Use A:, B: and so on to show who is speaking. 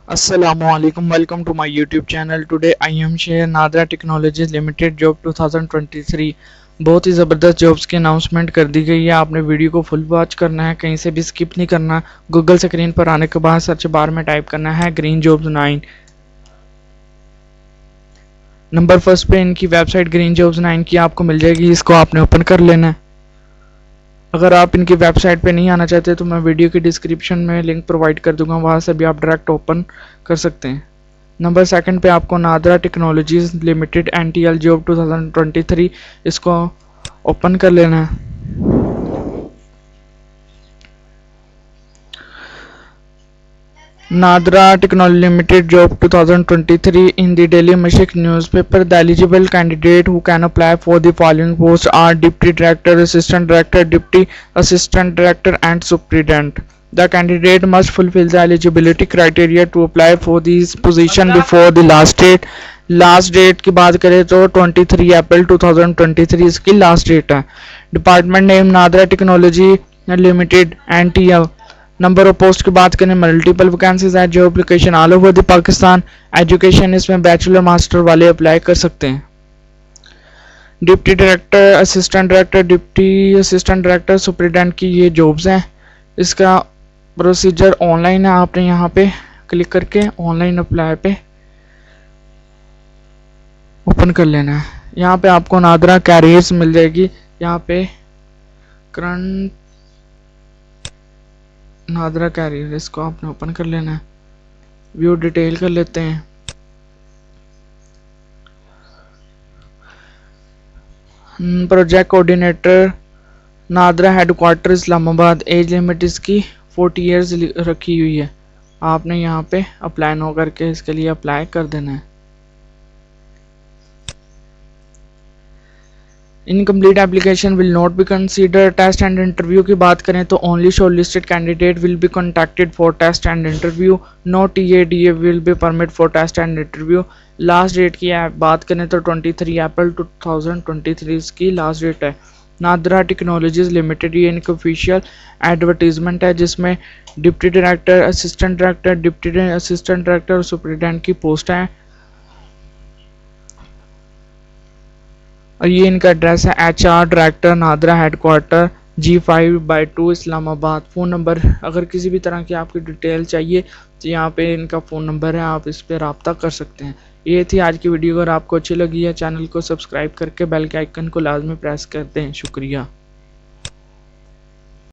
A: Assalamualaikum. Welcome to my YouTube channel. Today I am share NADRA technologies limited job 2023 बहुत ही ज़बरदस्त jobs की announcement कर दी गई है। आपने वीडियो को फुल वॉच करना है, कहीं से भी स्किप नहीं करना। गूगल स्क्रीन पर आने के बाद सर्च बार में टाइप करना है ग्रीन जॉब्स 9। नंबर फर्स्ट पे इनकी वेबसाइट ग्रीन जॉब्स 9 की आपको मिल जाएगी, इसको आपने ओपन कर लेना है। अगर आप इनकी वेबसाइट पे नहीं आना चाहते तो मैं वीडियो की डिस्क्रिप्शन में लिंक प्रोवाइड कर दूंगा, वहाँ से भी आप डायरेक्ट ओपन कर सकते हैं। नंबर सेकंड पे आपको NADRA technologies limited NTL job 2023 इसको ओपन कर लेना है। Nadra Technology Limited Job 2023 in the Daily Mashik newspaper. The eligible candidate who can apply for the following posts are Deputy Director, Assistant Director, Deputy Assistant Director and Superintendent. The candidate must fulfill the eligibility criteria to apply for this position before the last date. Last date की बात करें तो 23 अप्रैल 2023 इसकी last date है। Department name NADRA technology limited NTL। Number of post की बात करें मल्टीपल वैकेंसीज है, जो application all over the Pakistan. Education इसमें बैचलर मास्टर वाले अप्लाई कर सकते हैं। Deputy director, assistant director, deputy assistant director, superintendent की ये जॉब्स हैं। इसका प्रोसीजर ऑनलाइन है, आपने यहाँ पे क्लिक करके ऑनलाइन अप्लाई पे ओपन कर लेना है। यहाँ पे आपको नादरा कैरियर्स मिल जाएगी। यहाँ पे करंट नादरा कैरियर, इसको आपने ओपन कर लेना है। व्यू डिटेल कर लेते हैं। Project coordinator NADRA headquarter Islamabad. Age limit इसकी 40 ईयर्स रखी हुई है। आपने यहाँ पे अप्लाई नो करके इसके लिए अप्लाई कर देना है। Incomplete application will not be consider. Test and interview की बात करें तो only shortlisted candidate will be contacted for test and interview. No TADA will be permit for test and interview. Last date की बात करें तो 23 अप्रैल 2023 की लास्ट डेट है। नादरा टेक्नोलॉजीज लिमिटेड ये इनकी ऑफिशियल एडवर्टीजमेंट है, जिसमें deputy director, assistant director, deputy assistant director और सुपरिटेंडेंट की पोस्ट है। और ये इनका एड्रेस है HR director NADRA headquarter G5/2 Islamabad. Phone number, अगर किसी भी तरह की आपकी डिटेल चाहिए तो यहाँ पे इनका फ़ोन नंबर है, आप इस पर रब्ता कर सकते हैं। ये थी आज की वीडियो। अगर आपको अच्छी लगी है चैनल को सब्सक्राइब करके बेल के आइकन को लाजमी प्रेस कर दें। शुक्रिया।